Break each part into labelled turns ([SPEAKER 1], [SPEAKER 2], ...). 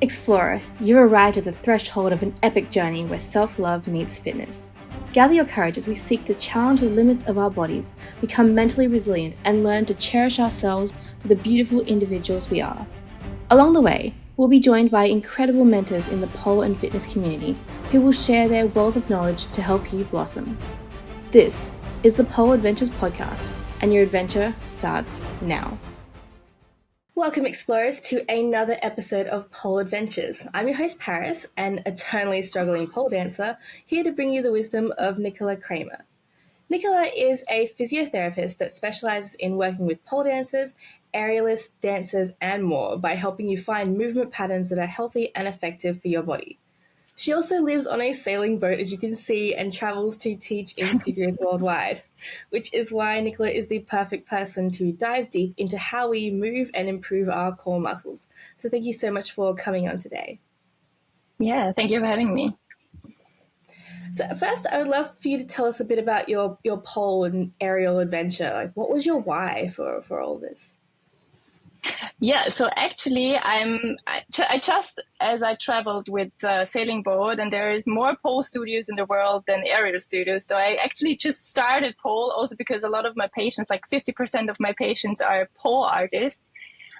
[SPEAKER 1] Explorer, you've arrived at the threshold of an epic journey where self-love meets fitness. Gather your courage as we seek to challenge the limits of our bodies, become mentally resilient, and learn to cherish ourselves for the beautiful individuals we are. Along the way, we'll be joined by incredible mentors in the pole and fitness community who will share their wealth of knowledge to help you blossom. This is the Pole Adventures podcast, and your adventure starts now. Welcome, explorers, to another episode of Pole Adventures. I'm your host, Paris, an eternally struggling pole dancer, here to bring you the wisdom of Nicola Kraemer. Nicola is a physiotherapist that specializes in working with pole dancers, aerialists, dancers, and more by helping you find movement patterns that are healthy and effective for your body. She also lives on a sailing boat, as you can see, and travels to teach in studios worldwide, which is why Nicola is the perfect person to dive deep into how we move and improve our core muscles. So thank you so much for coming on today.
[SPEAKER 2] Yeah, thank you for having me.
[SPEAKER 1] So first, I would love for you to tell us a bit about your pole and aerial adventure. Like, what was your why for all this?
[SPEAKER 2] Yeah, so actually, I just as I traveled with sailing boat, and there is more pole studios in the world than aerial studios. So I actually just started pole also because a lot of my patients, like 50% of my patients, are pole artists.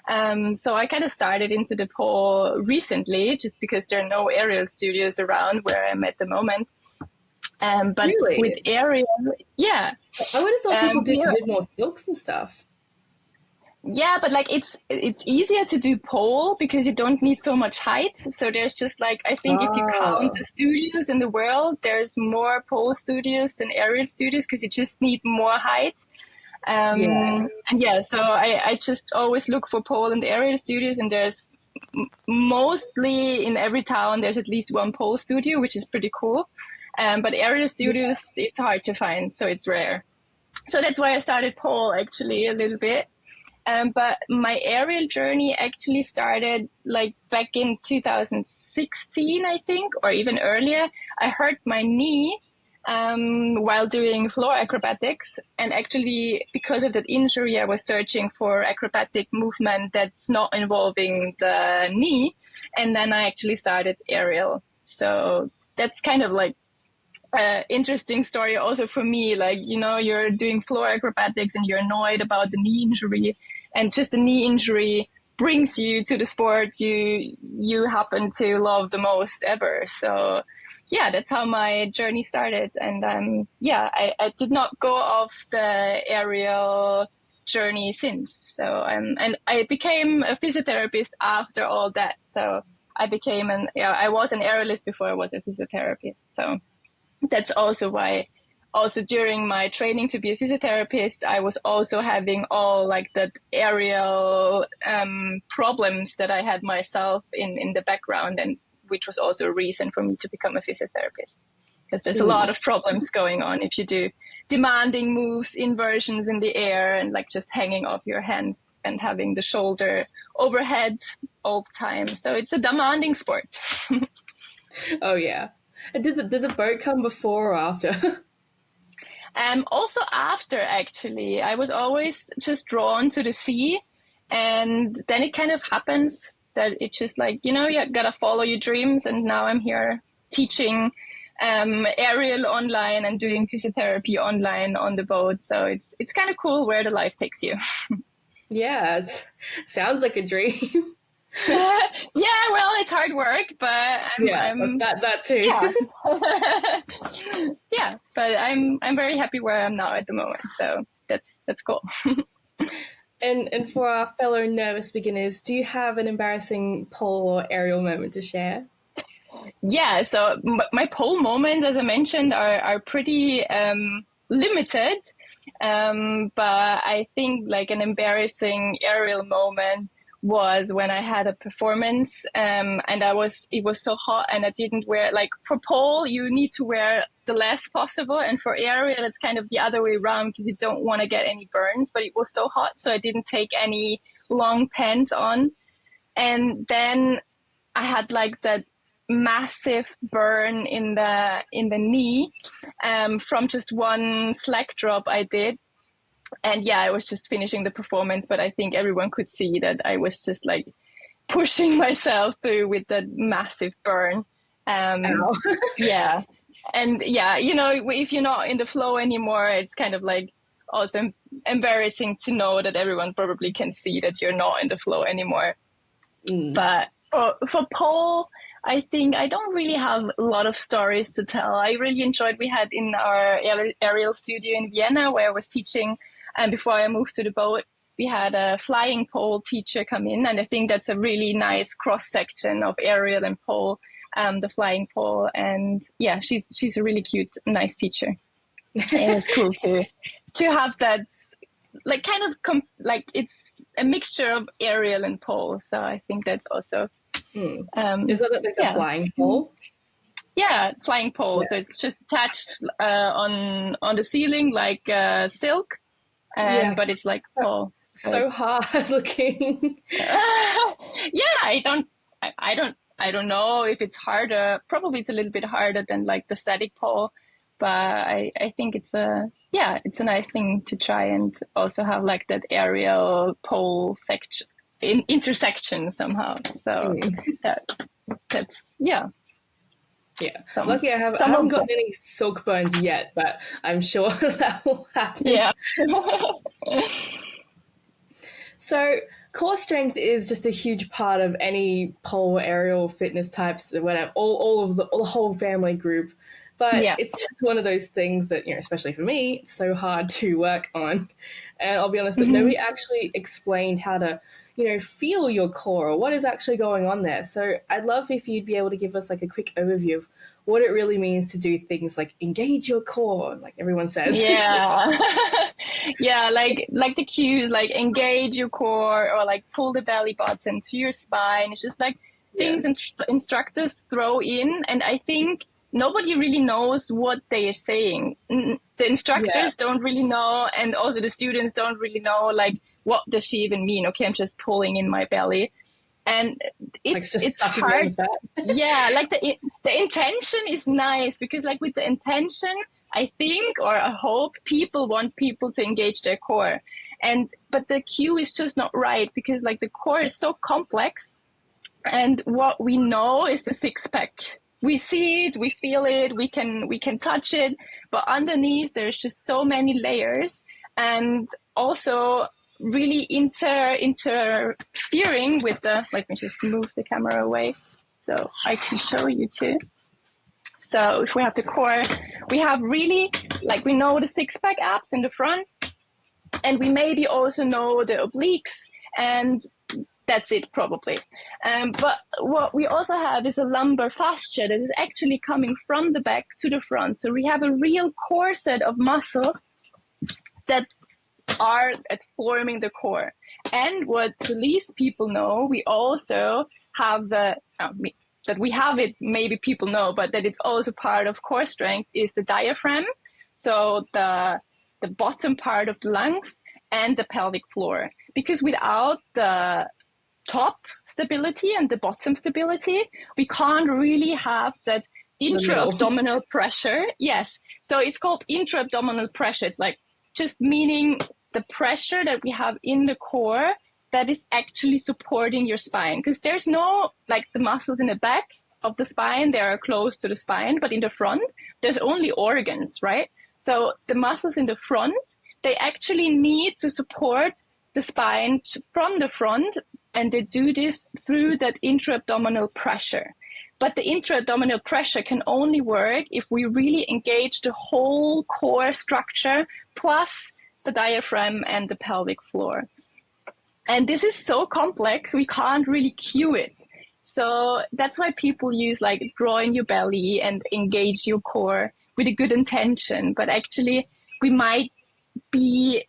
[SPEAKER 2] So I kind of started into the pole recently, just because there are no aerial studios around where I'm at the moment. But
[SPEAKER 1] really?
[SPEAKER 2] with aerial, yeah,
[SPEAKER 1] I would have thought people do a bit more silks and stuff.
[SPEAKER 2] Yeah, but like it's easier to do pole because you don't need so much height. So there's just like, I think if you count the studios in the world, there's more pole studios than aerial studios because you just need more height. And yeah, so I just always look for pole and aerial studios, and there's mostly in every town there's at least one pole studio, which is pretty cool. But aerial studios, it's hard to find, so it's rare. So that's why I started pole actually a little bit. But my aerial journey actually started like back in 2016, I think, or even earlier. I hurt my knee while doing floor acrobatics. And actually, because of that injury, I was searching for acrobatic movement that's not involving the knee. And then I actually started aerial. So that's kind of like interesting story also for me. Like, you know, you're doing floor acrobatics and you're annoyed about the knee injury, and just a knee injury brings you to the sport you happen to love the most ever. So yeah, that's how my journey started. And I did not go off the aerial journey since. So and I became a physiotherapist after all that. So I was an aerialist before I was a physiotherapist. So that's also why also during my training to be a physiotherapist, I was also having all like that aerial problems that I had myself in the background, and which was also a reason for me to become a physiotherapist, because there's a lot of problems going on if you do demanding moves, inversions in the air, and like just hanging off your hands and having the shoulder overhead all the time. So it's a demanding sport.
[SPEAKER 1] Oh yeah. And did the boat come before or after?
[SPEAKER 2] Also after, actually. I was always just drawn to the sea, and then it kind of happens that it's just like, you know, you gotta follow your dreams, and now I'm here teaching aerial online and doing physiotherapy online on the boat. So it's kind of cool where the life takes you.
[SPEAKER 1] Yeah, it sounds like a dream.
[SPEAKER 2] Yeah, well, it's hard work, but
[SPEAKER 1] that too.
[SPEAKER 2] Yeah. Yeah, but I'm very happy where I am now at the moment. So that's cool.
[SPEAKER 1] And for our fellow nervous beginners, do you have an embarrassing pole or aerial moment to share?
[SPEAKER 2] Yeah, so my pole moments, as I mentioned, are pretty limited. But I think like an embarrassing aerial moment was when I had a performance, and it was so hot, and I didn't wear, like, for pole you need to wear the less possible, and for aerial it's kind of the other way around because you don't want to get any burns. But it was so hot, so I didn't take any long pants on, and then I had like that massive burn in the knee from just one slack drop I did. And yeah, I was just finishing the performance, but I think everyone could see that I was just like pushing myself through with that massive burn.
[SPEAKER 1] Ow.
[SPEAKER 2] Yeah. And yeah, you know, if you're not in the flow anymore, it's kind of like also embarrassing to know that everyone probably can see that you're not in the flow anymore. But for pole, I think I don't really have a lot of stories to tell. I really enjoyed, we had in our aerial studio in Vienna where I was teaching, and before I moved to the boat, we had a flying pole teacher come in, and I think that's a really nice cross section of aerial and pole, the flying pole. And yeah, she's a really cute, nice teacher. And it was cool to have that, like kind of like it's a mixture of aerial and pole. So I think that's also
[SPEAKER 1] Is that like the flying pole?
[SPEAKER 2] Yeah, flying pole. So it's just attached on the ceiling like silk, and but it's like pole.
[SPEAKER 1] So hard looking.
[SPEAKER 2] Yeah, I don't know if it's harder. Probably it's a little bit harder than like the static pole, but I think it's a nice thing to try and also have like that aerial pole section intersection somehow. So that's
[SPEAKER 1] Yeah. Lucky I haven't gotten any silk burns yet, but I'm sure that will happen.
[SPEAKER 2] Yeah.
[SPEAKER 1] So core strength is just a huge part of any pole aerial fitness types, whatever, all of the whole family group. But it's just one of those things that, you know, especially for me, it's so hard to work on. And I'll be honest, that nobody actually explained how to, you know, feel your core or what is actually going on there. So I'd love if you'd be able to give us like a quick overview of what it really means to do things like engage your core, like everyone says.
[SPEAKER 2] Yeah. Yeah, like the cues, like engage your core or like pull the belly button to your spine. It's just like things instructors throw in, and I think nobody really knows what they are saying. The instructors don't really know, and also the students don't really know, like, what does she even mean? Okay, I'm just pulling in my belly. And it's hard. Yeah, like the intention is nice, because like with the intention, I think, or I hope, people want people to engage their core. But the cue is just not right, because like the core is so complex, and what we know is the six pack. We see it, we feel it, we can touch it, but underneath there's just so many layers, and also really interfering with the, let me just move the camera away so I can show you too. So if we have the core, we have really, like, we know the six pack abs in the front, and we maybe also know the obliques, and that's it probably. But what we also have is a lumbar fascia that is actually coming from the back to the front. So we have a real core set of muscles that are at forming the core. And what the least people know, we also have that we have it, maybe people know, but that it's also part of core strength, is the diaphragm. So the bottom part of the lungs and the pelvic floor. Because without the top stability and the bottom stability, we can't really have that intra-abdominal pressure. Yes. So it's called intra-abdominal pressure. It's like just meaning the pressure that we have in the core that is actually supporting your spine. Because there's no, like, the muscles in the back of the spine, they are close to the spine, but in the front, there's only organs, right? So the muscles in the front, they actually need to support the spine from the front, and they do this through that intra-abdominal pressure. But the intra-abdominal pressure can only work if we really engage the whole core structure plus the diaphragm and the pelvic floor. And this is so complex, we can't really cue it. So that's why people use like draw in your belly and engage your core with a good intention. But actually, we might be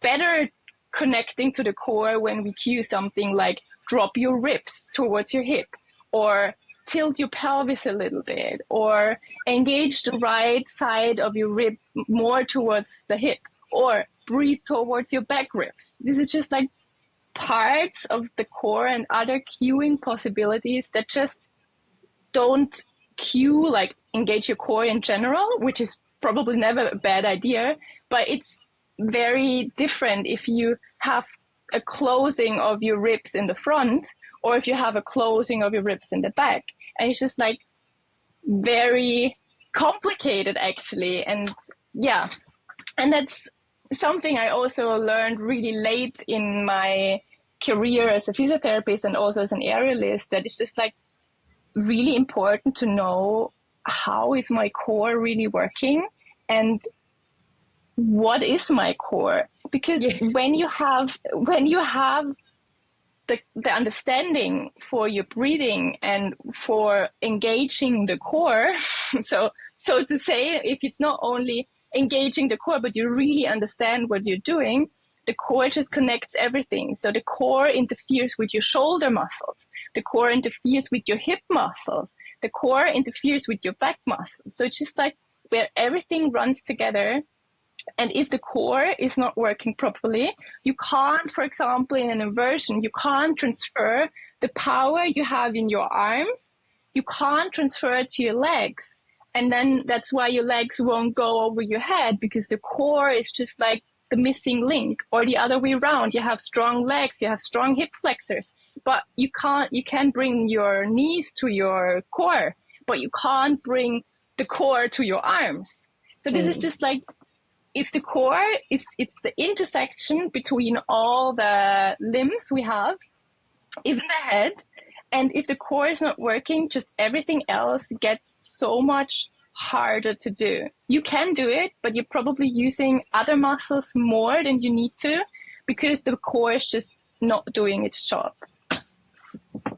[SPEAKER 2] better connecting to the core when we cue something like drop your ribs towards your hip, or tilt your pelvis a little bit, or engage the right side of your rib more towards the hip, or breathe towards your back ribs. This is just like parts of the core and other cueing possibilities that just don't cue, like engage your core in general, which is probably never a bad idea, but it's very different if you have a closing of your ribs in the front or if you have a closing of your ribs in the back. And it's just like very complicated actually. And yeah, and that's something I also learned really late in my career as a physiotherapist and also as an aerialist, that it's just like really important to know how is my core really working and what is my core. Because when you have the understanding for your breathing and for engaging the core, so to say, if it's not only engaging the core, but you really understand what you're doing, the core just connects everything. So the core interferes with your shoulder muscles, the core interferes with your hip muscles, the core interferes with your back muscles. So it's just like where everything runs together. And if the core is not working properly, you can't, for example, in an inversion, you can't transfer the power you have in your arms, you can't transfer it to your legs. And then that's why your legs won't go over your head, because the core is just like the missing link. Or the other way around, you have strong legs, you have strong hip flexors, but you can bring your knees to your core, but you can't bring the core to your arms. So this is just like, if the core it's the intersection between all the limbs we have, even the head, and if the core is not working, just everything else gets so much harder to do. You can do it, but you're probably using other muscles more than you need to, because the core is just not doing its job.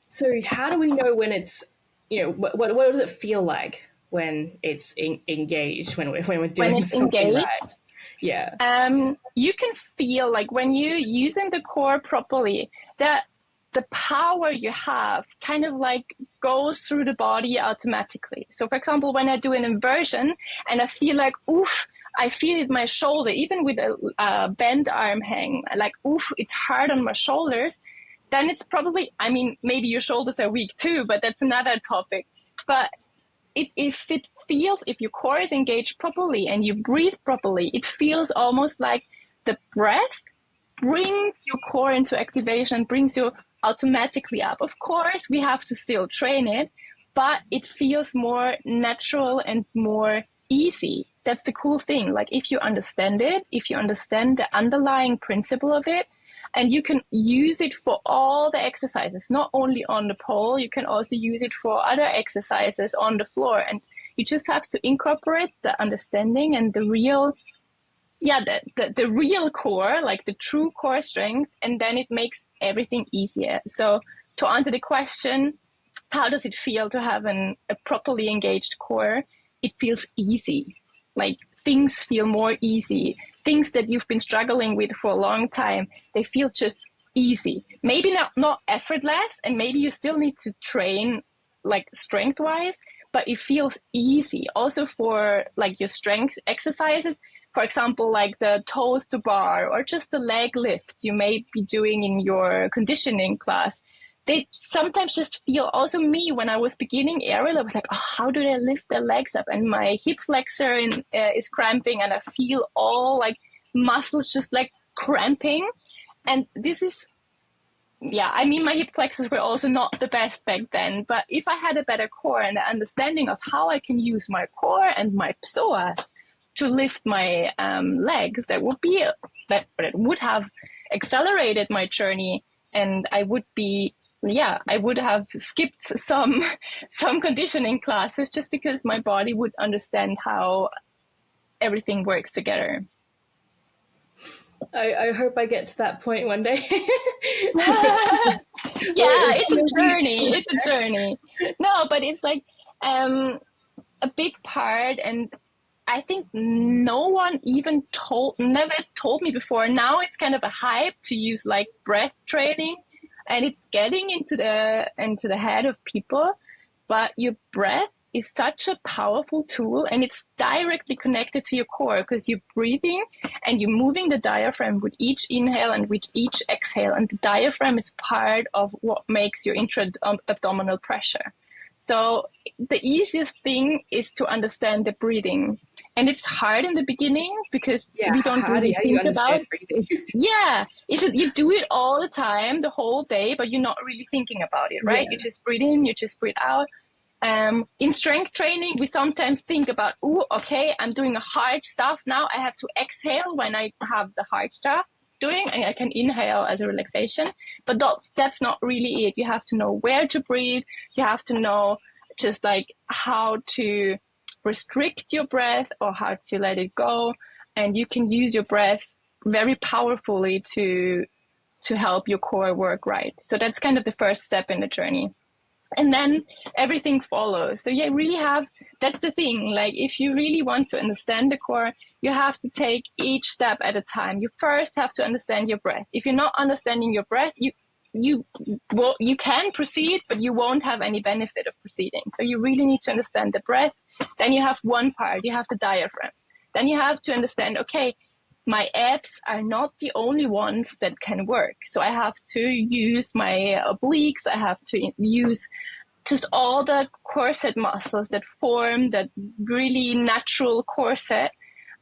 [SPEAKER 3] So how do we know when it's, what does it feel like when it's engaged, when we're doing something engaged, right?
[SPEAKER 2] Yeah. You can feel like when you're using the core properly, that the power you have kind of like goes through the body automatically. So for example, when I do an inversion and I feel like, oof, I feel it in my shoulder, even with a bent arm hang, like, oof, it's hard on my shoulders, then it's probably, I mean, maybe your shoulders are weak too, but that's another topic. But if it feels, if your core is engaged properly and you breathe properly, it feels almost like the breath brings your core into activation, brings you automatically up. Of course, we have to still train it, but it feels more natural and more easy. That's the cool thing. Like if you understand it, if you understand the underlying principle of it, and you can use it for all the exercises, not only on the pole, you can also use it for other exercises on the floor. And you just have to incorporate the understanding and the real, the real core, like the true core strength, and then it makes everything easier. So to answer the question, how does it feel to have a properly engaged core? It feels easy. Like things feel more easy. Things that you've been struggling with for a long time, they feel just easy. Maybe not effortless, and maybe you still need to train like strength-wise, but it feels easy. Also for like your strength exercises, for example, like the toes to bar or just the leg lifts you may be doing in your conditioning class, they sometimes just feel, also me, when I was beginning aerial, I was like, oh, how do they lift their legs up? And my hip flexor is cramping, and I feel all like muscles just like cramping. And this is, I mean, my hip flexors were also not the best back then, but if I had a better core and an understanding of how I can use my core and my psoas to lift my legs, that would have accelerated my journey, and I would be, I would have skipped some conditioning classes just because my body would understand how everything works together.
[SPEAKER 3] I hope I get to that point one day.
[SPEAKER 2] It's a journey. It's a journey. No, but it's like a big part, and I think no one even never told me before. Now it's kind of a hype to use like breath training, and it's getting into the head of people. But your breath is such a powerful tool, and it's directly connected to your core, because you're breathing and you're moving the diaphragm with each inhale and with each exhale, and the diaphragm is part of what makes your intra-abdominal pressure. So the easiest thing is to understand the breathing. And it's hard in the beginning because we don't really think about
[SPEAKER 3] breathing.
[SPEAKER 2] Yeah, you do it all the time, the whole day, but you're not really thinking about it, right?
[SPEAKER 3] Yeah.
[SPEAKER 2] You just breathe in, you just breathe out. In strength training, we sometimes think about, oh, okay, I'm doing the hard stuff now. I have to exhale when I have the hard stuff doing, and I can inhale as a relaxation. But that's not really it. You have to know where to breathe. You have to know just like how to restrict your breath or how to let it go. And you can use your breath very powerfully to help your core work right. So that's kind of the first step in the journey. And then everything follows. So you really that's the thing. Like if you really want to understand the core, you have to take each step at a time. You first have to understand your breath. If you're not understanding your breath, you can proceed, but you won't have any benefit of proceeding. So you really need to understand the breath. Then you have one part, you have the diaphragm. Then you have to understand, okay, my abs are not the only ones that can work. So I have to use my obliques. I have to use just all the corset muscles that form that really natural corset.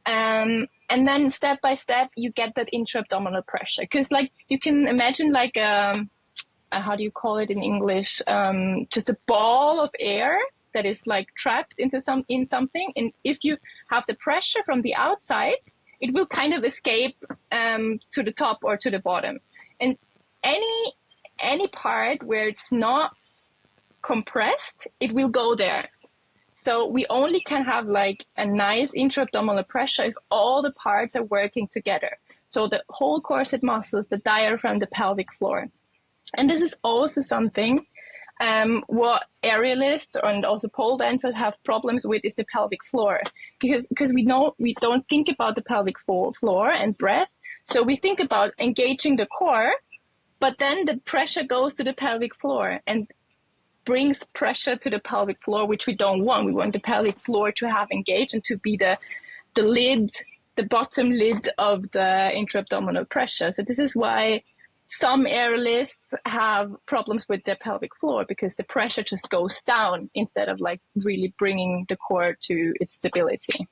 [SPEAKER 2] And then step by step, you get that intra-abdominal pressure. Because like you can imagine like, how do you call it in English? Just a ball of air that is like trapped in something. And if you have the pressure from the outside, it will kind of escape to the top or to the bottom. And any part where it's not compressed, it will go there. So we only can have like a nice intra-abdominal pressure if all the parts are working together. So the whole corset muscles, the diaphragm, the pelvic floor. And this is also something what aerialists and also pole dancers have problems with is the pelvic floor, because we don't think about the pelvic floor and breath. So we think about engaging the core, but then the pressure goes to the pelvic floor and brings pressure to the pelvic floor, which we don't want. We want the pelvic floor to have engaged and to be the lid, the bottom lid of the intra-abdominal pressure. So this is why some aerialists have problems with their pelvic floor, because the pressure just goes down instead of like really bringing the core to its stability.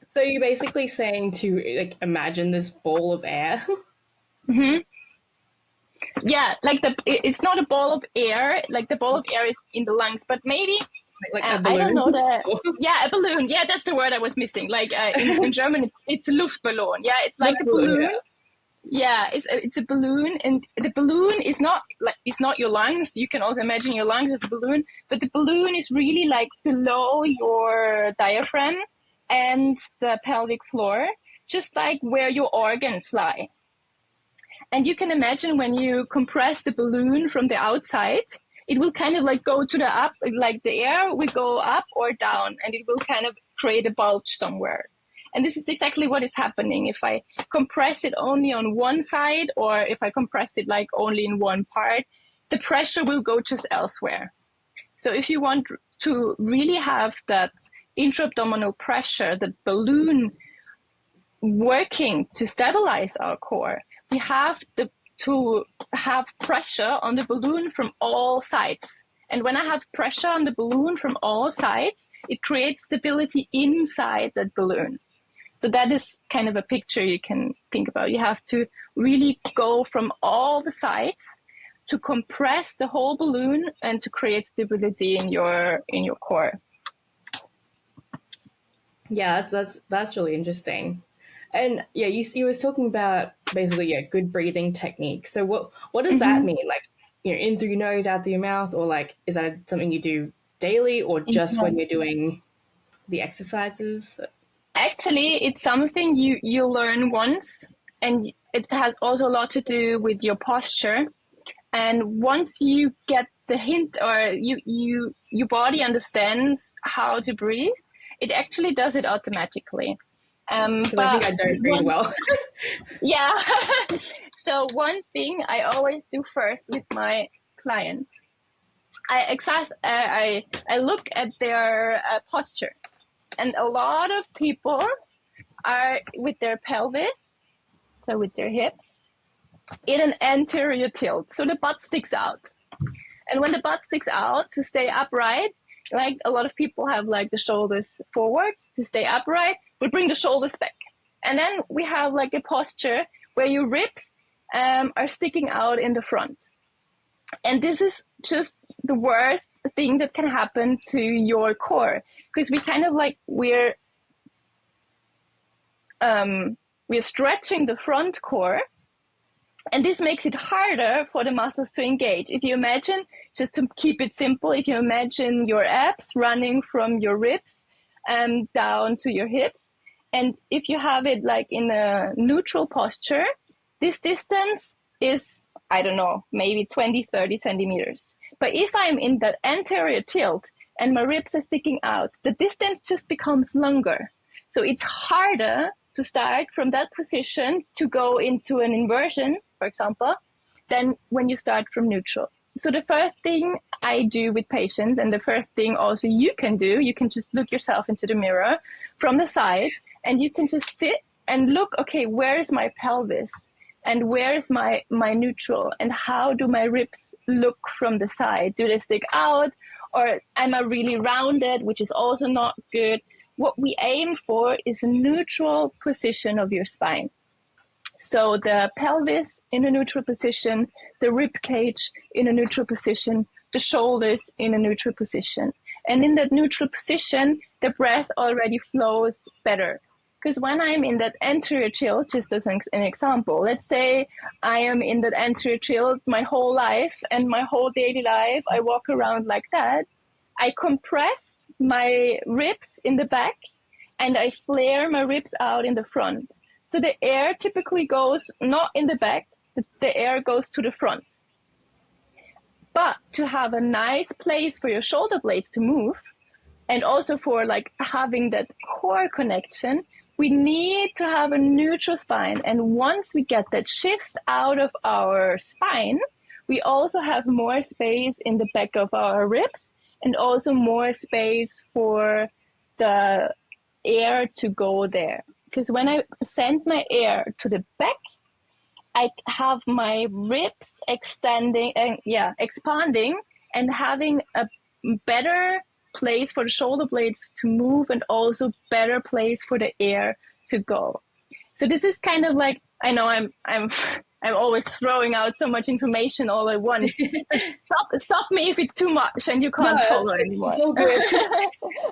[SPEAKER 3] So you're basically saying to like imagine this ball of air.
[SPEAKER 2] Mm-hmm. Yeah, like it's not a ball of air. Like the ball of air is in the lungs, but maybe
[SPEAKER 3] like a balloon.
[SPEAKER 2] I don't know a balloon. Yeah, that's the word I was missing. Like in German, it's Luftballon. Yeah, it's like a balloon. Yeah. Yeah, it's a balloon, and the balloon is not your lungs. You can also imagine your lungs as a balloon, but the balloon is really like below your diaphragm and the pelvic floor, just like where your organs lie. And you can imagine when you compress the balloon from the outside, it will kind of like go to the up, like the air will go up or down, and it will kind of create a bulge somewhere. And this is exactly what is happening. If I compress it only on one side, or if I compress it like only in one part, the pressure will go just elsewhere. So if you want to really have that intra-abdominal pressure, the balloon working to stabilize our core, we have to have pressure on the balloon from all sides. And when I have pressure on the balloon from all sides, it creates stability inside that balloon. So that is kind of a picture you can think about. You have to really go from all the sides to compress the whole balloon and to create stability in your core.
[SPEAKER 3] Yeah, that's really interesting. And yeah, you was talking about basically good breathing technique. So what does that mean? Like, in through your nose, out through your mouth, or like is that something you do daily, or just when you're doing the exercises?
[SPEAKER 2] Actually, it's something you learn once, and it has also a lot to do with your posture. And once you get the hint, or your body understands how to breathe, it actually does it automatically. But
[SPEAKER 3] I think I don't breathe well.
[SPEAKER 2] Yeah. So one thing I always do first with my clients, I look at their posture. And a lot of people are with their pelvis, so with their hips, in an anterior tilt. So the butt sticks out. And when the butt sticks out, to stay upright, like a lot of people have like the shoulders forwards to stay upright, we bring the shoulders back. And then we have like a posture where your ribs are sticking out in the front. And this is just the worst thing that can happen to your core, because we kind of like, we're stretching the front core, and this makes it harder for the muscles to engage. If you imagine, just to keep it simple, if you imagine your abs running from your ribs down to your hips, and if you have it like in a neutral posture, this distance is, I don't know, maybe 20, 30 centimeters. But if I'm in that anterior tilt and my ribs are sticking out, the distance just becomes longer. So it's harder to start from that position to go into an inversion, for example, than when you start from neutral. So the first thing I do with patients, and the first thing also you can do, you can just look yourself into the mirror from the side, and you can just sit and look, okay, where is my pelvis? And where is my neutral? And how do my ribs look from the side? Do they stick out? Or am I really rounded, which is also not good? What we aim for is a neutral position of your spine. So the pelvis in a neutral position, the rib cage in a neutral position, the shoulders in a neutral position. And in that neutral position, the breath already flows better. Because when I'm in that anterior tilt, just as an example, let's say I am in that anterior tilt my whole life and my whole daily life, I walk around like that, I compress my ribs in the back and I flare my ribs out in the front. So the air typically goes not in the back, the air goes to the front. But to have a nice place for your shoulder blades to move, and also for like having that core connection, we need to have a neutral spine. And once we get that shift out of our spine, we also have more space in the back of our ribs and also more space for the air to go there. Because when I send my air to the back, I have my ribs expanding and having a better place for the shoulder blades to move, and also better place for the air to go. So this is kind of like, I know I'm always throwing out so much information all at once. Stop me if it's too much and you can't follow anymore.
[SPEAKER 3] It's all good.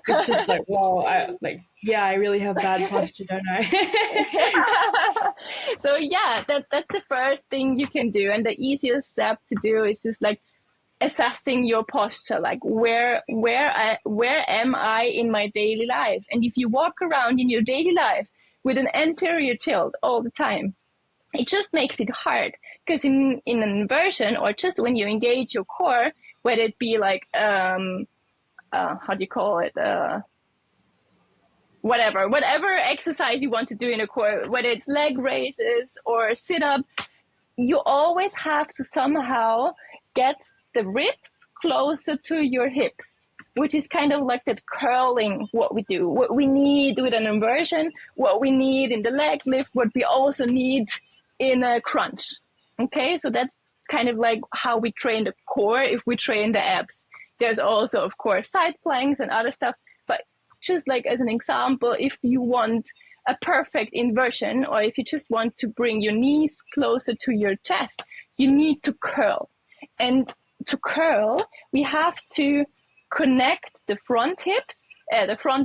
[SPEAKER 3] It's just like, wow, I really have bad posture, don't I?
[SPEAKER 2] So yeah, that's the first thing you can do, and the easiest step to do is just like assessing your posture, like where am I in my daily life? And if you walk around in your daily life with an anterior tilt all the time, it just makes it hard, because in an inversion, or just when you engage your core, whether it be like how do you call it, whatever exercise you want to do in a core, whether it's leg raises or sit up, you always have to somehow get the ribs closer to your hips, which is kind of like that curling, what we do, what we need with an inversion, what we need in the leg lift, what we also need in a crunch. Okay, so that's kind of like how we train the core if we train the abs. There's also, of course, side planks and other stuff, but just like as an example, if you want a perfect inversion, or if you just want to bring your knees closer to your chest, you need to curl. And to curl, we have to connect the front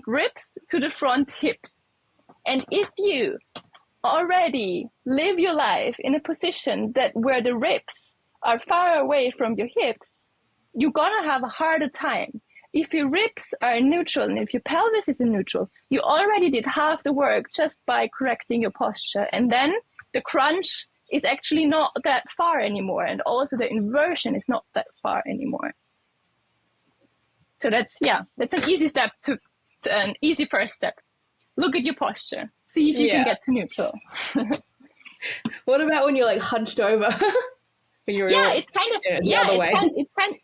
[SPEAKER 2] ribs to the front hips. And if you already live your life in a position that where the ribs are far away from your hips, you're gonna have a harder time. If your ribs are neutral and if your pelvis is in neutral, you already did half the work just by correcting your posture. And then the crunch is actually not that far anymore. And also the inversion is not that far anymore. So that's an easy step to an easy first step. Look at your posture. See if you can get to neutral.
[SPEAKER 3] What about when you're like hunched over?
[SPEAKER 2] It's kind of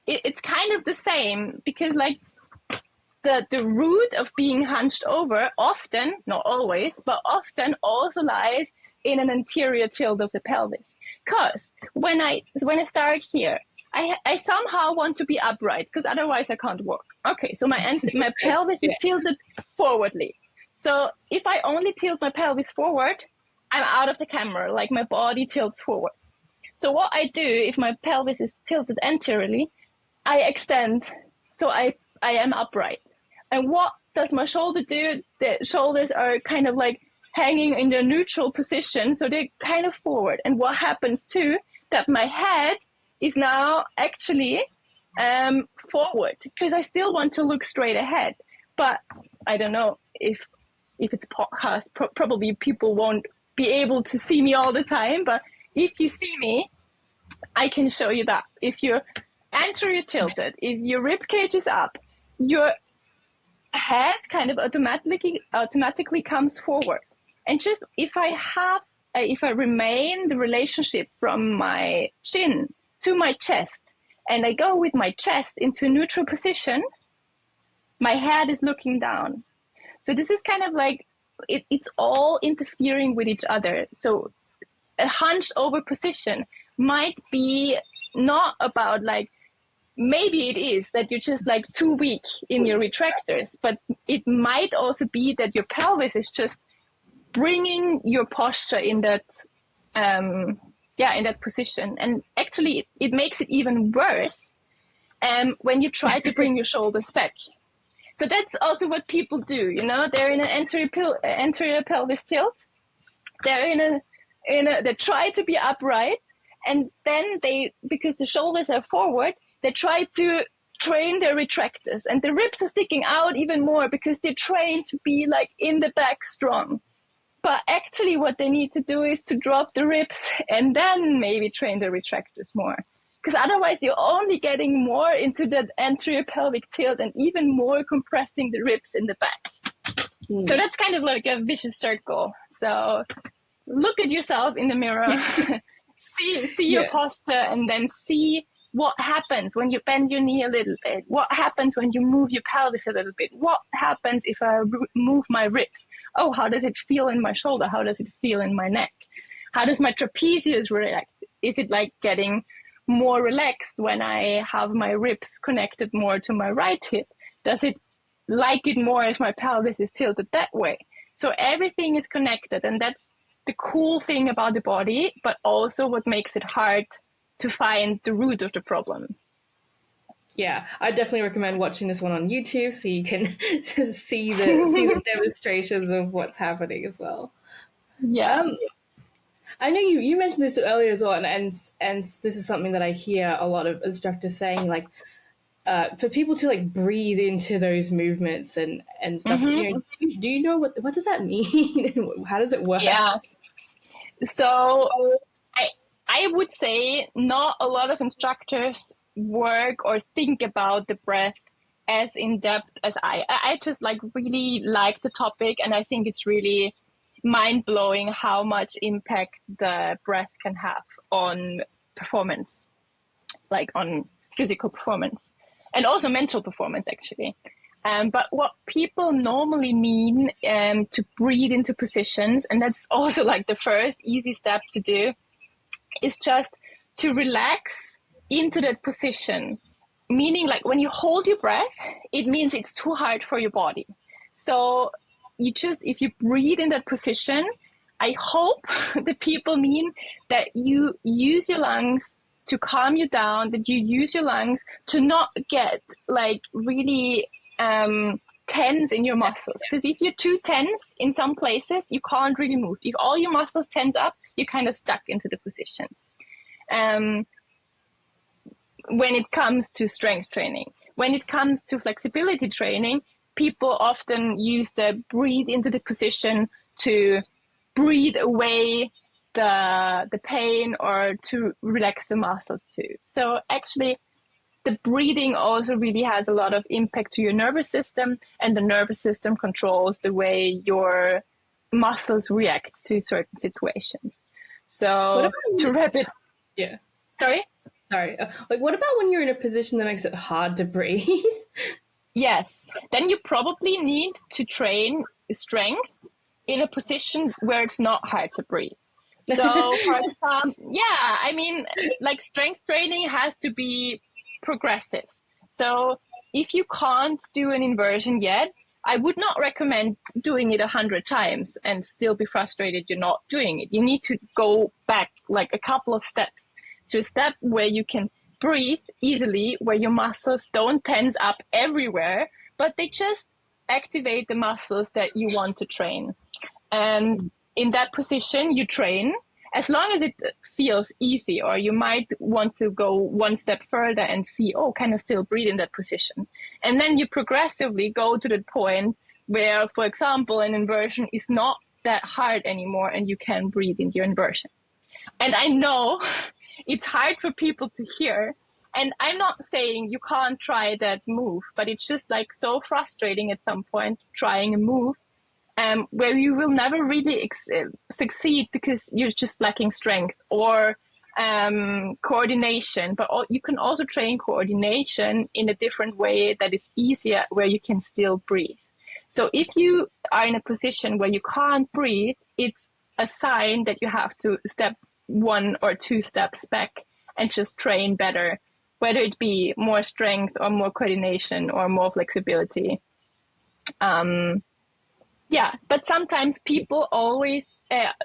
[SPEAKER 2] it's kind of the same, because like the root of being hunched over often, not always, but often also lies in an anterior tilt of the pelvis. Because when I start here, I somehow want to be upright because otherwise I can't walk. Okay, so my pelvis is tilted forwardly. So if I only tilt my pelvis forward, I'm out of the camera, like my body tilts forward. So what I do if my pelvis is tilted anteriorly, I extend, so I am upright. And what does my shoulder do? The shoulders are kind of like hanging in the neutral position, so they're kind of forward. And what happens too, that my head is now actually forward, because I still want to look straight ahead. But I don't know if it's a podcast, probably people won't be able to see me all the time. But if you see me, I can show you that. If you're anterior tilted, if your rib cage is up, your head kind of automatically comes forward. And just if I remain the relationship from my chin to my chest, and I go with my chest into a neutral position, my head is looking down. So this is kind of like, it's all interfering with each other. So a hunched over position might be not about like, maybe it is that you're just like too weak in your retractors, but it might also be that your pelvis is just bringing your posture in that, in that position. And actually it makes it even worse when you try to bring your shoulders back. So that's also what people do, you know, they're in an anterior pelvis tilt. They're they try to be upright, and then because the shoulders are forward, they try to train their retractors, and the ribs are sticking out even more because they're trained to be like in the back strong. But actually what they need to do is to drop the ribs and then maybe train the retractors more. Because otherwise you're only getting more into that anterior pelvic tilt and even more compressing the ribs in the back. So that's kind of like a vicious circle. So look at yourself in the mirror, see your posture, and then see what happens when you bend your knee a little bit. What happens when you move your pelvis a little bit? What happens if I move my ribs? Oh, how does it feel in my shoulder? How does it feel in my neck? How does my trapezius react? Is it like getting more relaxed when I have my ribs connected more to my right hip? Does it like it more if my pelvis is tilted that way? So everything is connected, and that's the cool thing about the body, but also what makes it hard to find the root of the problem.
[SPEAKER 3] Yeah, I definitely recommend watching this one on YouTube so you can see the demonstrations of what's happening as well.
[SPEAKER 2] Yeah.
[SPEAKER 3] I know you mentioned this earlier as well, and this is something that I hear a lot of instructors saying, like, for people to like breathe into those movements and stuff. You know, do you know what does that mean? How does it work?
[SPEAKER 2] Yeah. So I would say not a lot of instructors work or think about the breath as in depth as I just like really like the topic, and I think it's really mind-blowing how much impact the breath can have on performance, like on physical performance and also mental performance actually. But what people normally mean to breathe into positions, and that's also like the first easy step to do, is just to relax into that position. Meaning like when you hold your breath, it means it's too hard for your body. So if you breathe in that position, I hope the people mean that you use your lungs to calm you down, that you use your lungs to not get like really tense in your muscles. Because if you're too tense in some places, you can't really move. If all your muscles tense up, you're kind of stuck into the position. When it comes to strength training, when it comes to flexibility training, people often use the breathe into the position to breathe away the pain or to relax the muscles too. So actually, the breathing also really has a lot of impact to your nervous system, and the nervous system controls the way your muscles react to certain situations. So to wrap it,
[SPEAKER 3] yeah.
[SPEAKER 2] Sorry.
[SPEAKER 3] Like, what about when you're in a position that makes it hard to breathe?
[SPEAKER 2] Yes, then you probably need to train strength in a position where it's not hard to breathe. So, for example, yeah, I mean, like strength training has to be progressive. So, if you can't do an inversion yet, I would not recommend doing it 100 times and still be frustrated you're not doing it. You need to go back like a couple of steps to a step where you can breathe easily, where your muscles don't tense up everywhere, but they just activate the muscles that you want to train. And in that position, you train as long as it feels easy, or you might want to go one step further and see, oh, can I still breathe in that position? And then you progressively go to the point where, for example, an inversion is not that hard anymore and you can breathe in your inversion. And I know it's hard for people to hear. And I'm not saying you can't try that move, but it's just like so frustrating at some point trying a move where you will never really succeed because you're just lacking strength or coordination. But you can also train coordination in a different way that is easier, where you can still breathe. So if you are in a position where you can't breathe, it's a sign that you have to step 1 or 2 steps back and just train better, whether it be more strength or more coordination or more flexibility. Yeah, but sometimes people always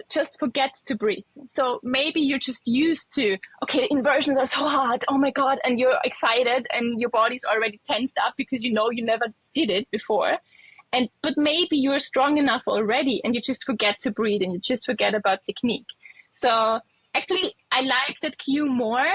[SPEAKER 2] just forget to breathe. So maybe you're just used to, okay, inversions are so hard, oh my God, and you're excited and your body's already tensed up because you know you never did it before. But maybe you're strong enough already and you just forget to breathe and you just forget about technique. So actually, I like that cue more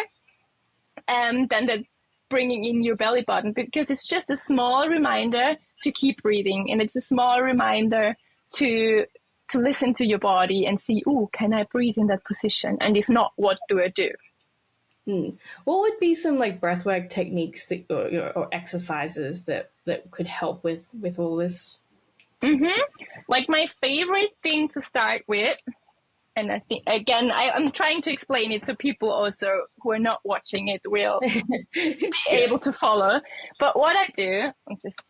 [SPEAKER 2] than the bringing in your belly button, because it's just a small reminder to keep breathing, and it's a small reminder to listen to your body and see, oh, can I breathe in that position? And if not, what do I do?
[SPEAKER 3] What would be some like breathwork techniques that, or exercises that could help with all this?
[SPEAKER 2] Like my favorite thing to start with, and I think, again, I'm trying to explain it so people also who are not watching it will be able to follow. But what I do, I'm just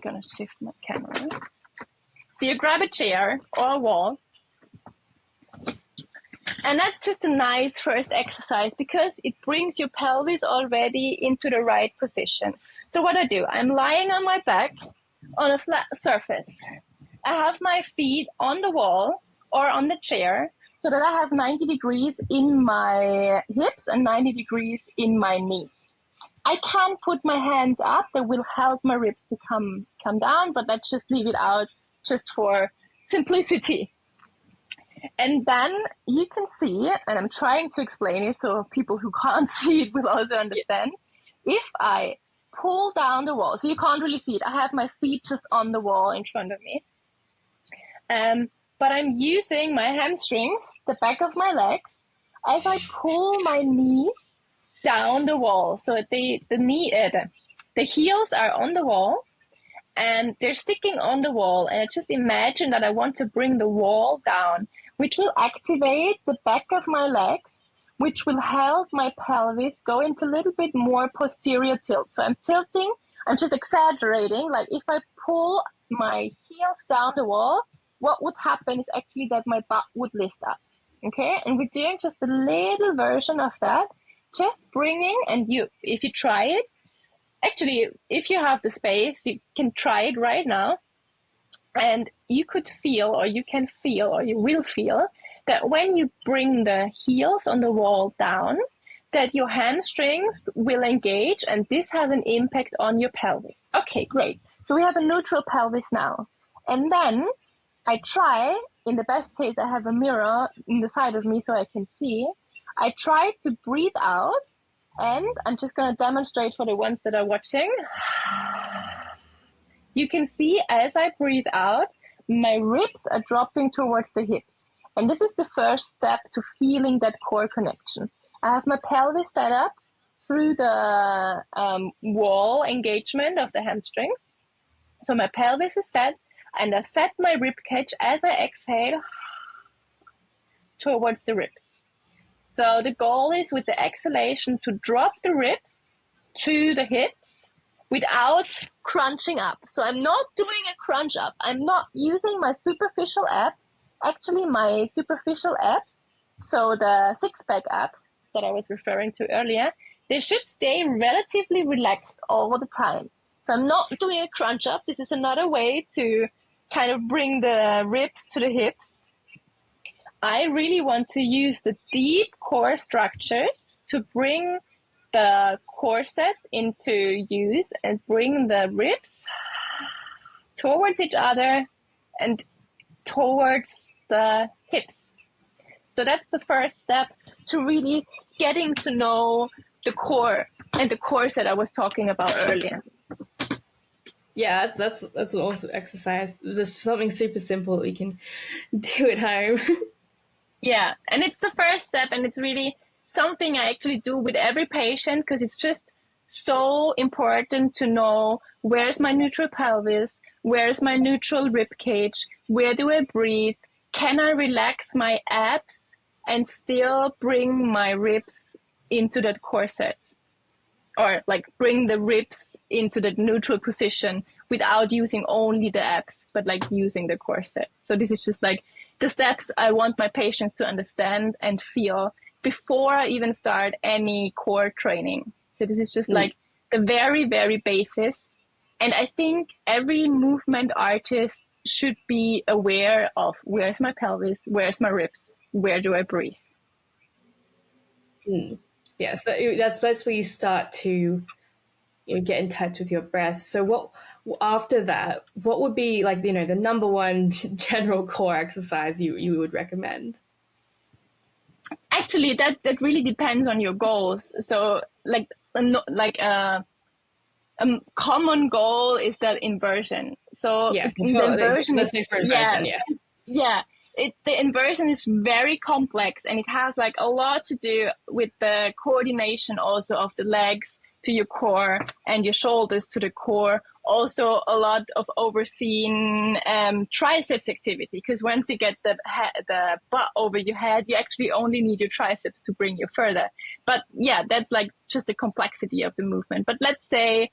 [SPEAKER 2] going to shift my camera. So you grab a chair or a wall, and that's just a nice first exercise because it brings your pelvis already into the right position. So what I do, I'm lying on my back on a flat surface. I have my feet on the wall or on the chair, so that I have 90 degrees in my hips and 90 degrees in my knees. I can put my hands up, that will help my ribs to come down, but let's just leave it out just for simplicity. And then you can see, and I'm trying to explain it so people who can't see it will also understand. If I pull down the wall, so you can't really see it, I have my feet just on the wall in front of me. But I'm using my hamstrings, the back of my legs, as I pull my knees down the wall. So the heels are on the wall and they're sticking on the wall. And I just imagine that I want to bring the wall down, which will activate the back of my legs, which will help my pelvis go into a little bit more posterior tilt. So I'm tilting, I'm just exaggerating. Like if I pull my heels down the wall, what would happen is actually that my butt would lift up. Okay, and we're doing just a little version of that, just bringing, and if you try it, actually, if you have the space, you can try it right now, and you could feel, or you can feel, or you will feel that when you bring the heels on the wall down, that your hamstrings will engage, and this has an impact on your pelvis. Okay, great. So we have a neutral pelvis now. And then I try, in the best case, I have a mirror in the side of me so I can see. I try to breathe out, and I'm just going to demonstrate for the ones that are watching. You can see as I breathe out, my ribs are dropping towards the hips. And this is the first step to feeling that core connection. I have my pelvis set up through the wall engagement of the hamstrings. So my pelvis is set, and I set my rib cage as I exhale towards the ribs. So the goal is with the exhalation to drop the ribs to the hips without crunching up. So I'm not doing a crunch up. I'm not using my superficial abs. Actually, my superficial abs So the six-pack abs that I was referring to earlier, they should stay relatively relaxed all the time. So I'm not doing a crunch up. This is another way to kind of bring the ribs to the hips. I really want to use the deep core structures to bring the core set into use and bring the ribs towards each other and towards the hips. So that's the first step to really getting to know the core and the core set I was talking about earlier.
[SPEAKER 3] Yeah, that's an awesome exercise. Just something super simple that we can do at home.
[SPEAKER 2] Yeah, and it's the first step, and it's really something I actually do with every patient because it's just so important to know where's my neutral pelvis, where's my neutral rib cage, where do I breathe, can I relax my abs and still bring my ribs into that corset, or like bring the ribs into the neutral position without using only the abs, but like using the corset. So this is just like the steps I want my patients to understand and feel before I even start any core training. So this is just like the very, very basis. And I think every movement artist should be aware of where's my pelvis, where's my ribs, where do I breathe?
[SPEAKER 3] Yeah, so that's where you start to get in touch with your breath. So what after that, what would be like the number one general core exercise you would recommend?
[SPEAKER 2] Actually, that really depends on your goals. So like a common goal is that inversion. So
[SPEAKER 3] Yeah,
[SPEAKER 2] the inversion
[SPEAKER 3] let's say for inversion.
[SPEAKER 2] The inversion is very complex, and it has like a lot to do with the coordination also of the legs to your core and your shoulders to the core. Also a lot of overseeing triceps activity, because once you get the butt over your head, you actually only need your triceps to bring you further. But yeah, that's like just the complexity of the movement. But let's say,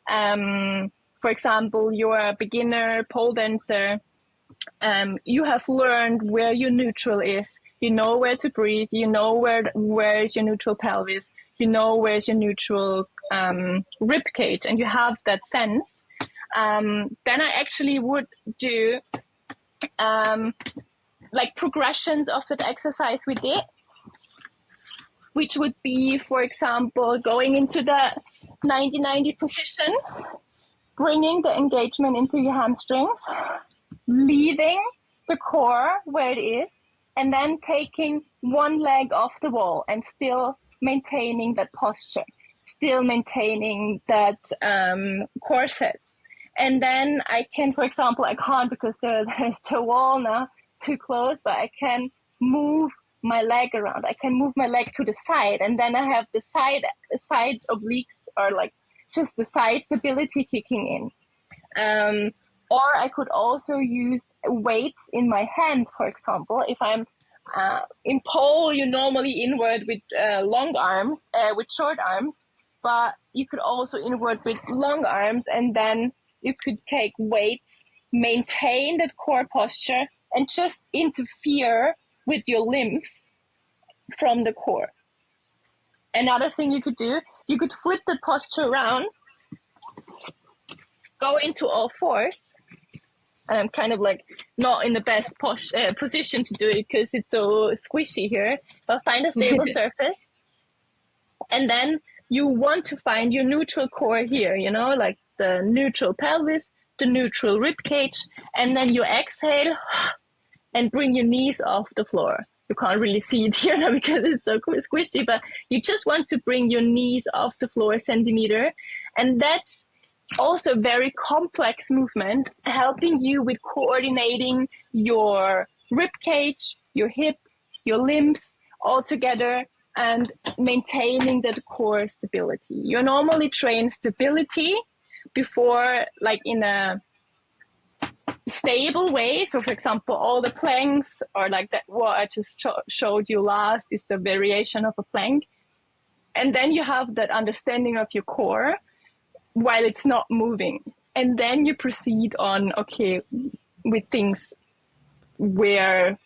[SPEAKER 2] for example, you're a beginner pole dancer. You have learned where your neutral is. You know where to breathe. You know where is your neutral pelvis. You know where's your neutral rib cage, and you have that sense. Then I actually would do like progressions of that exercise we did, which would be, for example, going into the 90-90 position, bringing the engagement into your hamstrings, leaving the core where it is, and then taking one leg off the wall and still maintaining that posture, still maintaining that corset. And then I can, for example, I can't because there's the wall now too close, but I can move my leg around. I can move my leg to the side, and then I have the side obliques, or like just the side stability kicking in. Or I could also use weights in my hand, for example. If I'm in pole, you normally invert with long arms, with short arms, but you could also invert with long arms, and then you could take weights, maintain that core posture, and just interfere with your limbs from the core. Another thing you could do, you could flip the posture around, go into all fours, and I'm kind of like not in the best position to do it because it's so squishy here, but find a stable surface. And then you want to find your neutral core here, like the neutral pelvis, the neutral rib cage, and then you exhale and bring your knees off the floor. You can't really see it here now because it's so squishy, but you just want to bring your knees off the floor centimeter. And that's also very complex movement, helping you with coordinating your rib cage, your hip, your limbs all together, and maintaining that core stability. You normally train stability before, like in a stable way. So for example, all the planks, or like that what I just showed you last is a variation of a plank. And then you have that understanding of your core while it's not moving. And then you proceed on, okay, with things where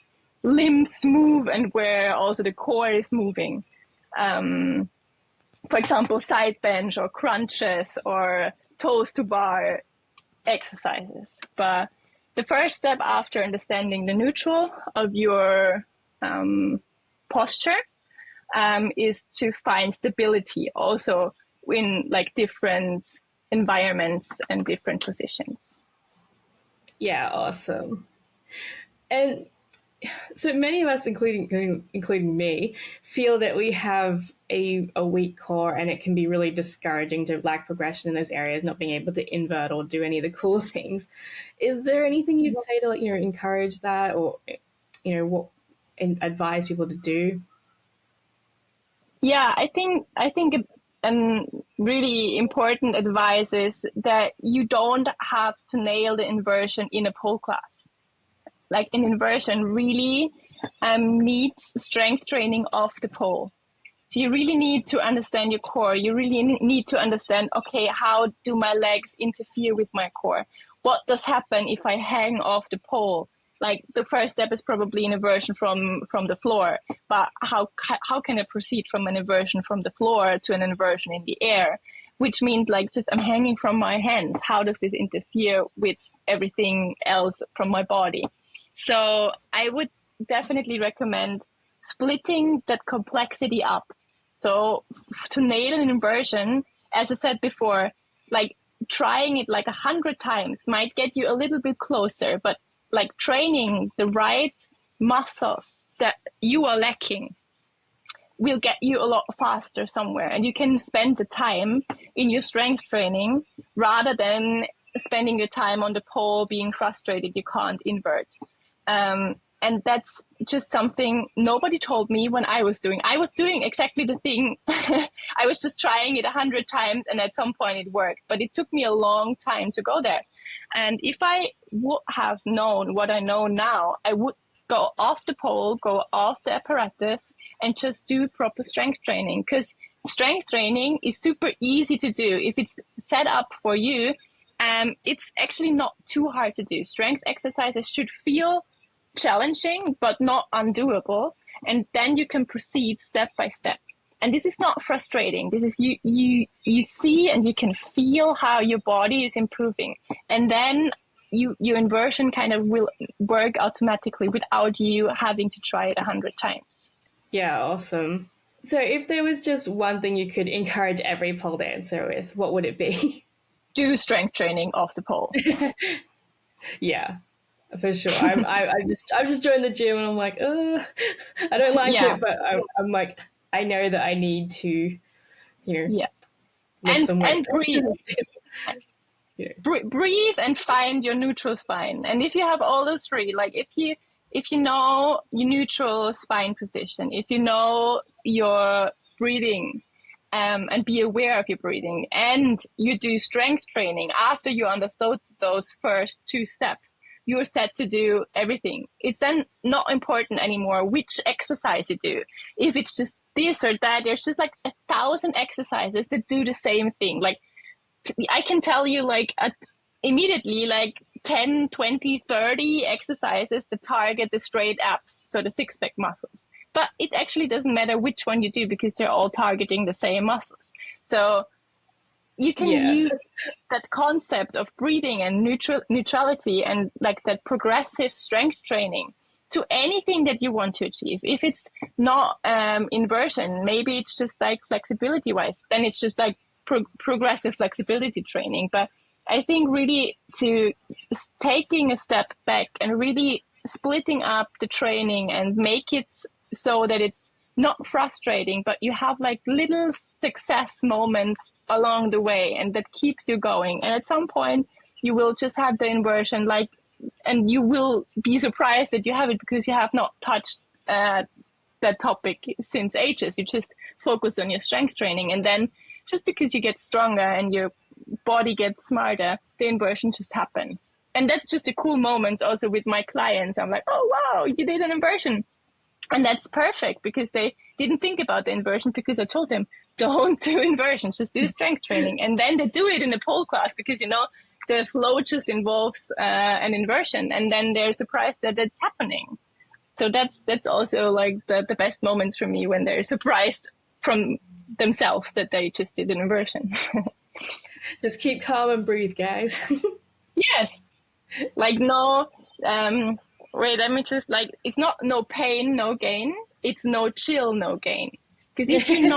[SPEAKER 2] limbs move and where also the core is moving. For example, side bench or crunches or toes to bar exercises. But the first step after understanding the neutral of your posture is to find stability also in like different environments and different positions.
[SPEAKER 3] Yeah, awesome. And so many of us, including me, feel that we have a weak core, and it can be really discouraging to lack progression in those areas, not being able to invert or do any of the cool things. Is there anything you'd say to encourage that, or what advise people to do?
[SPEAKER 2] Yeah, I think a really important advice is that you don't have to nail the inversion in a pole class. Like an inversion really needs strength training off the pole. So you really need to understand your core. You really need to understand, okay, how do my legs interfere with my core? What does happen if I hang off the pole? Like the first step is probably an inversion from the floor, but how can I proceed from an inversion from the floor to an inversion in the air? Which means like just I'm hanging from my hands. How does this interfere with everything else from my body? So I would definitely recommend splitting that complexity up. So to nail an inversion, as I said before, like trying it like 100 times might get you a little bit closer, but like training the right muscles that you are lacking will get you a lot faster somewhere. And you can spend the time in your strength training rather than spending your time on the pole being frustrated you can't invert. And that's just something nobody told me when I was doing exactly the thing. I was just trying it 100 times, and at some point it worked, but it took me a long time to go there. And if I would have known what I know now, I would go off the pole, go off the apparatus, and just do proper strength training, because strength training is super easy to do. If it's set up for you, it's actually not too hard to do. Strength exercises should feel challenging but not undoable, and then you can proceed step by step. And this is not frustrating. This is you see and you can feel how your body is improving, and then your inversion kind of will work automatically without you having to try it 100 times.
[SPEAKER 3] Yeah, awesome. So if there was just one thing you could encourage every pole dancer with, what would it be?
[SPEAKER 2] Do strength training off the pole.
[SPEAKER 3] Yeah, for sure. I've just joined the gym and I'm like, I don't like it, but I'm like, I know that I need to, lift some weights.
[SPEAKER 2] And breathe. Breathe and find your neutral spine. And if you have all those three, like if you know your neutral spine position, if you know your breathing, and be aware of your breathing, and you do strength training after you understood those first two steps, you're set to do everything. It's then not important anymore which exercise you do. If it's just this or that, there's just like 1,000 exercises that do the same thing. Like I can tell you like immediately like 10, 20, 30 exercises that target the straight abs, so the six-pack muscles. But it actually doesn't matter which one you do because they're all targeting the same muscles. So you can use that concept of breathing and neutrality and like that progressive strength training to anything that you want to achieve. If it's not inversion, maybe it's just like flexibility wise, then it's just like progressive flexibility training. But I think really to taking a step back and really splitting up the training and make it so that it's not frustrating, but you have like little success moments along the way, and that keeps you going. And at some point you will just have the inversion, like, and you will be surprised that you have it because you have not touched that topic since ages. You just focused on your strength training, and then just because you get stronger and your body gets smarter, the inversion just happens. And that's just a cool moment also with my clients. I'm like, oh wow, you did an inversion. And that's perfect because they didn't think about the inversion because I told them, don't do inversions, just do strength training. And then they do it in the pole class because, the flow just involves an inversion. And then they're surprised that it's happening. So that's also like the best moments for me, when they're surprised from themselves that they just did an inversion.
[SPEAKER 3] Just keep calm and breathe, guys.
[SPEAKER 2] Yes, like no, wait, let me just like, it's not no pain, no gain. It's no chill, no gain. Because if you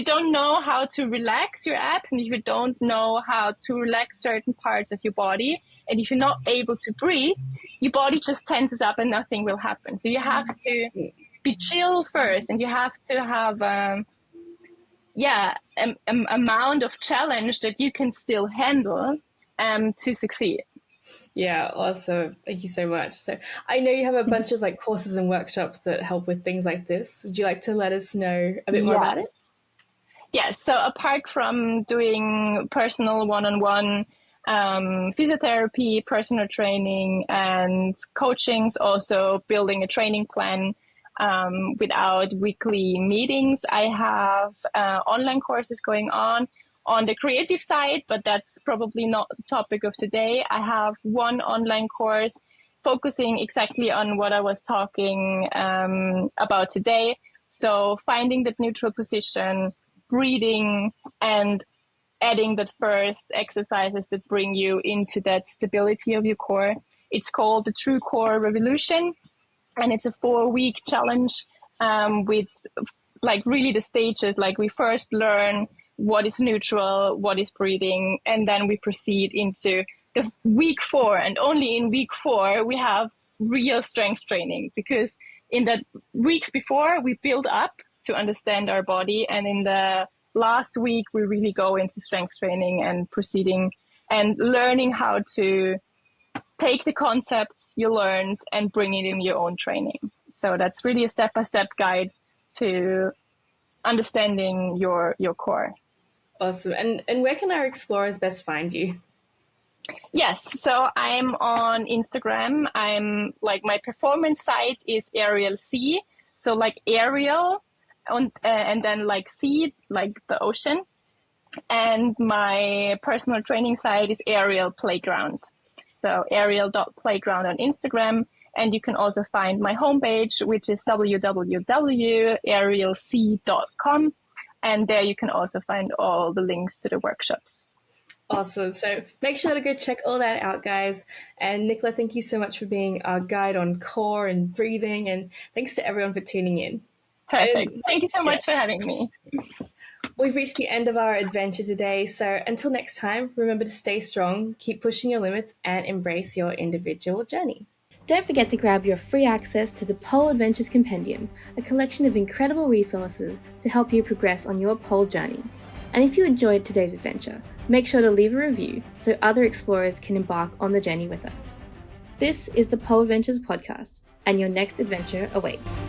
[SPEAKER 2] don't know how to relax your abs, and if you don't know how to relax certain parts of your body, and if you're not able to breathe, your body just tenses up and nothing will happen. So you have to be chill first, and you have to have an amount of challenge that you can still handle to succeed.
[SPEAKER 3] Yeah, awesome. Thank you so much. So I know you have a bunch of like courses and workshops that help with things like this. Would you like to let us know a bit more about it?
[SPEAKER 2] Yes. So apart from doing personal one-on-one physiotherapy, personal training, and coachings, also building a training plan without weekly meetings, I have online courses going on the creative side, but that's probably not the topic of today. I have one online course focusing exactly on what I was talking about today. So finding that neutral position, breathing, and adding that first exercises that bring you into that stability of your core. It's called the True Core Revolution, and it's a 4-week challenge with like really the stages. Like we first learn what is neutral, what is breathing, and then we proceed into the week 4. And only in week 4 we have real strength training, because in the weeks before we build up to understand our body, and in the last week we really go into strength training and proceeding and learning how to take the concepts you learned and bring it in your own training. So that's really a step-by-step guide to understanding your core.
[SPEAKER 3] Awesome. And where can our explorers best find you?
[SPEAKER 2] Yes, so I'm on Instagram. I'm like, my performance site is Ariel C. So like Ariel and then like sea, like the ocean. And my personal training site is Ariel Playground. So ariel.playground on Instagram. And you can also find my homepage, which is www.arielc.com. And there you can also find all the links to the workshops.
[SPEAKER 3] Awesome. So make sure to go check all that out, guys. And Nicola, thank you so much for being our guide on core and breathing. And thanks to everyone for tuning in.
[SPEAKER 2] Perfect. Thank you so much for having me.
[SPEAKER 3] We've reached the end of our adventure today. So until next time, remember to stay strong, keep pushing your limits, and embrace your individual journey.
[SPEAKER 1] Don't forget to grab your free access to the Pole Adventures Compendium, a collection of incredible resources to help you progress on your pole journey. And if you enjoyed today's adventure, make sure to leave a review so other explorers can embark on the journey with us. This is the Pole Adventures podcast, and your next adventure awaits.